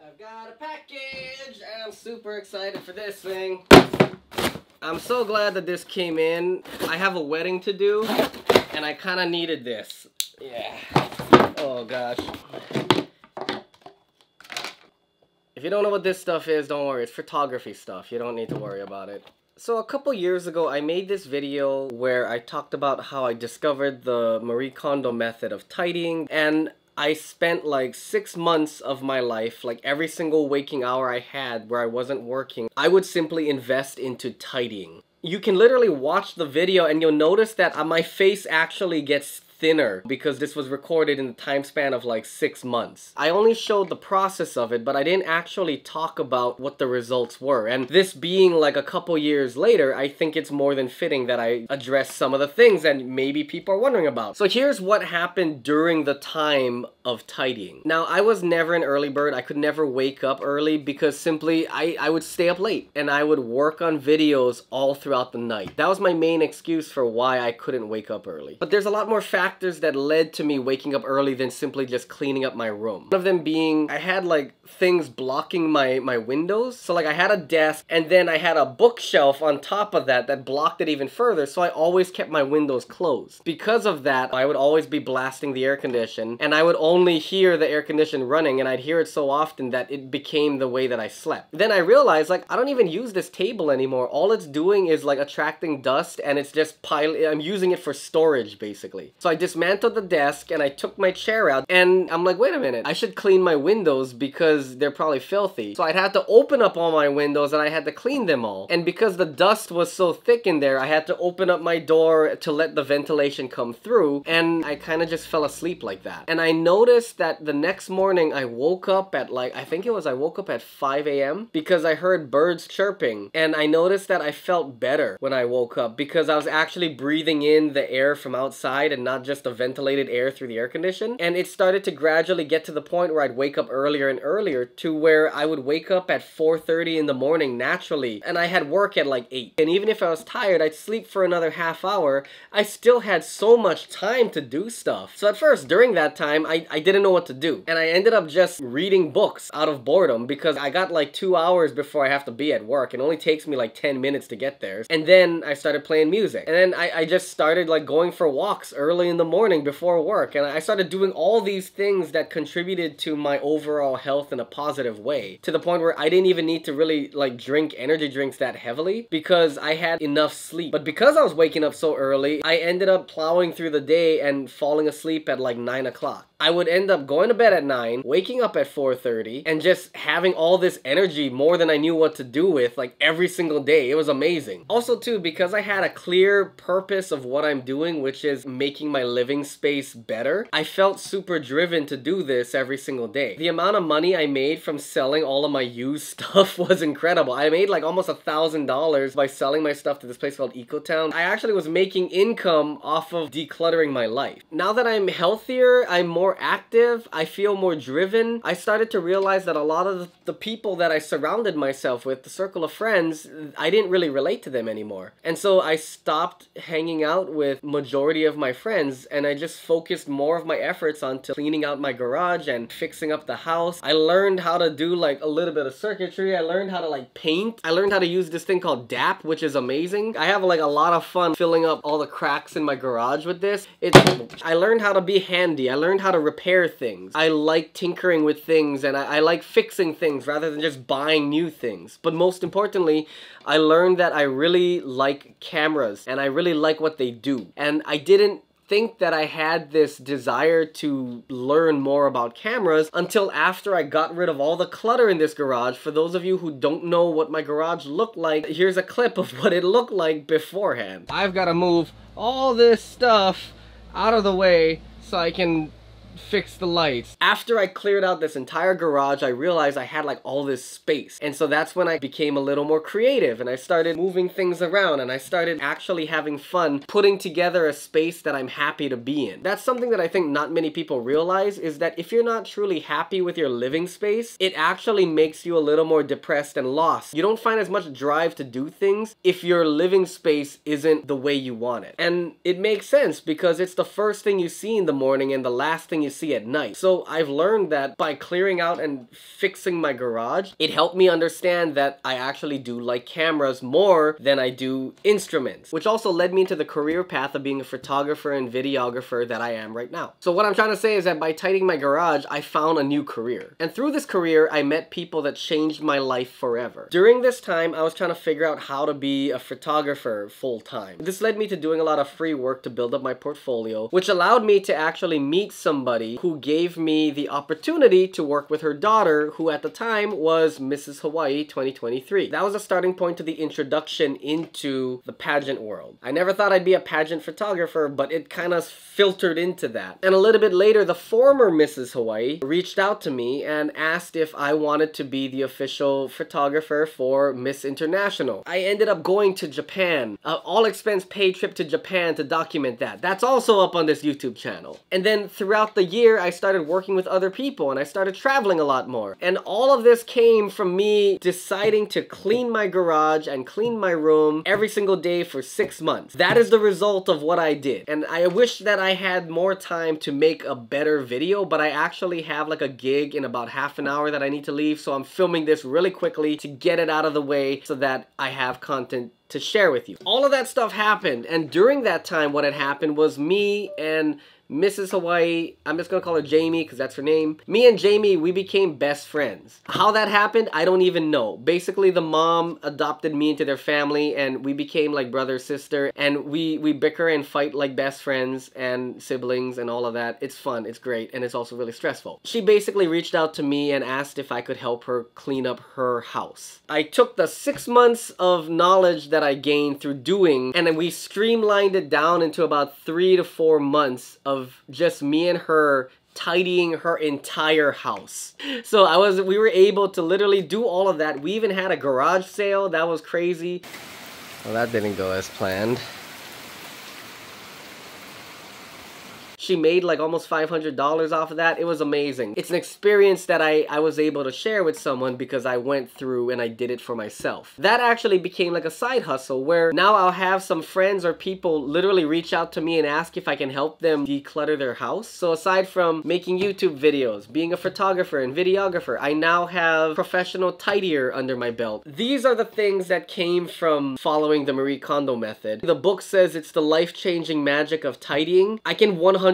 I've got a package and I'm super excited for this thing. I'm so glad that this came in. I have a wedding to do and I kind of needed this. Yeah. Oh gosh. If you don't know what this stuff is, don't worry. It's photography stuff. You don't need to worry about it. So a couple years ago, I made this video where I talked about how I discovered the Marie Kondo method of tidying, and I spent like 6 months of my life, like every single waking hour I had where I wasn't working, I would simply invest into tidying. You can literally watch the video and you'll notice that my face actually gets thinner because this was recorded in the time span of like 6 months. I only showed the process of it, but I didn't actually talk about what the results were. And this being like a couple years later, I think it's more than fitting that I address some of the things that maybe people are wondering about. So here's what happened during the time of tidying. Now, I was never an early bird. I could never wake up early because simply I would stay up late and I would work on videos all throughout the night. That was my main excuse for why I couldn't wake up early. But there's a lot more factors that led to me waking up early than simply just cleaning up my room. One of them being, I had like things blocking my windows. So like I had a desk and then I had a bookshelf on top of that blocked it even further, so I always kept my windows closed. Because of that, I would always be blasting the air condition and I would only hear the air condition running, and I'd hear it so often that it became the way that I slept. Then I realized like I don't even use this table anymore. All it's doing is like attracting dust and it's just piling. I'm using it for storage basically. So I dismantled the desk and I took my chair out and I'm like, wait a minute, I should clean my windows because they're probably filthy. So I'd have to open up all my windows and I had to clean them all. And because the dust was so thick in there, I had to open up my door to let the ventilation come through, and I kind of just fell asleep like that. And I noticed that the next morning I woke up at like, I woke up at 5 a.m. because I heard birds chirping, and I noticed that I felt better when I woke up because I was actually breathing in the air from outside and not just the ventilated air through the air condition. And it started to gradually get to the point where I'd wake up earlier and earlier, to where I would wake up at 4:30 in the morning naturally, and I had work at like 8. And even if I was tired, I'd sleep for another half hour. I still had so much time to do stuff. So at first, during that time, I didn't know what to do. And I ended up just reading books out of boredom because I got like 2 hours before I have to be at work. It only takes me like 10 minutes to get there. And then I started playing music. And then I just started like going for walks early in the morning before work. And I started doing all these things that contributed to my overall health in a positive way, to the point where I didn't even need to really like drink energy drinks that heavily because I had enough sleep. But because I was waking up so early, I ended up plowing through the day and falling asleep at like 9 o'clock. I would end up going to bed at 9, waking up at 4:30, and just having all this energy more than I knew what to do with, like every single day. It was amazing. Also too, because I had a clear purpose of what I'm doing, which is making my living space better, I felt super driven to do this every single day. The amount of money I made from selling all of my used stuff was incredible. I made like almost $1,000 by selling my stuff to this place called Ecotown. I actually was making income off of decluttering my life. Now that I'm healthier, I'm more active, I feel more driven, I started to realize that a lot of the people that I surrounded myself with, the circle of friends, I didn't really relate to them anymore. And so I stopped hanging out with majority of my friends and I just focused more of my efforts onto cleaning out my garage and fixing up the house. I learned how to do like a little bit of circuitry. I learned how to like paint. I learned how to use this thing called DAP, which is amazing. I have like a lot of fun filling up all the cracks in my garage with this. I learned how to be handy. I learned how to repair things. I like tinkering with things, and I like fixing things rather than just buying new things. But most importantly, I learned that I really like cameras and I really like what they do. And I didn't think that I had this desire to learn more about cameras until after I got rid of all the clutter in this garage. For those of you who don't know what my garage looked like, here's a clip of what it looked like beforehand. I've got to move all this stuff out of the way so I can fix the lights. After I cleared out this entire garage, I realized I had like all this space. And so that's when I became a little more creative and I started moving things around and I started actually having fun putting together a space that I'm happy to be in. That's something that I think not many people realize, is that if you're not truly happy with your living space, it actually makes you a little more depressed and lost. You don't find as much drive to do things if your living space isn't the way you want it. And it makes sense because it's the first thing you see in the morning and the last thing you see at night. So I've learned that by clearing out and fixing my garage, it helped me understand that I actually do like cameras more than I do instruments, which also led me into the career path of being a photographer and videographer that I am right now. So what I'm trying to say is that by tidying my garage, I found a new career. And through this career, I met people that changed my life forever. During this time, I was trying to figure out how to be a photographer full-time. This led me to doing a lot of free work to build up my portfolio, which allowed me to actually meet somebody who gave me the opportunity to work with her daughter, who at the time was Mrs. Hawaii 2023. That was a starting point to the introduction into the pageant world. I never thought I'd be a pageant photographer, but it kind of filtered into that. And a little bit later, the former Mrs. Hawaii reached out to me and asked if I wanted to be the official photographer for Miss International. I ended up going to Japan, all expense paid trip to Japan to document that. That's also up on this YouTube channel. And then throughout the year, I started working with other people and I started traveling a lot more. And all of this came from me deciding to clean my garage and clean my room every single day for 6 months. That is the result of what I did. And I wish that I had more time to make a better video, but I actually have like a gig in about half an hour that I need to leave, so I'm filming this really quickly to get it out of the way so that I have content to share with you. All of that stuff happened, and during that time what had happened was me and Mrs. Hawaii, I'm just gonna call her Jamie because that's her name. Me and Jamie, we became best friends. How that happened, I don't even know. Basically, the mom adopted me into their family and we became like brother, sister, and we bicker and fight like best friends and siblings and all of that. It's fun, it's great, and it's also really stressful. She basically reached out to me and asked if I could help her clean up her house. I took the 6 months of knowledge that I gained through doing, and then we streamlined it down into about 3 to 4 months of just me and her tidying her entire house. So we were able to literally do all of that. We even had a garage sale. That was crazy. Well, that didn't go as planned. She made like almost $500 off of that. It was amazing. It's an experience that I was able to share with someone because I went through and I did it for myself. That actually became like a side hustle where now I'll have some friends or people literally reach out to me and ask if I can help them declutter their house. So aside from making YouTube videos, being a photographer and videographer, I now have professional tidier under my belt. These are the things that came from following the Marie Kondo method. The book says it's the life-changing magic of tidying. I can 100%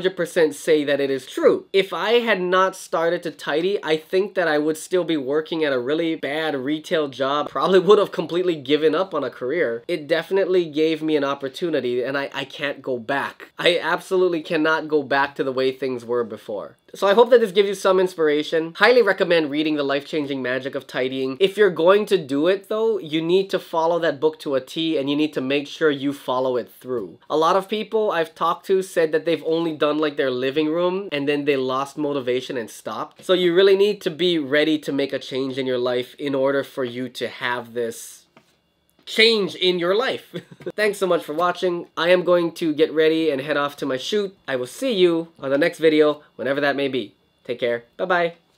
say that it is true. If I had not started to tidy, I think that I would still be working at a really bad retail job. Probably would have completely given up on a career. It definitely gave me an opportunity and I can't go back. I absolutely cannot go back to the way things were before. So I hope that this gives you some inspiration. Highly recommend reading The Life-Changing Magic of Tidying. If you're going to do it though, you need to follow that book to a T and you need to make sure you follow it through. A lot of people I've talked to said that they've only done like their living room and then they lost motivation and stopped. So you really need to be ready to make a change in your life in order for you to have this change in your life. Thanks so much for watching. I am going to get ready and head off to my shoot. I will see you on the next video, whenever that may be. Take care. Bye-bye.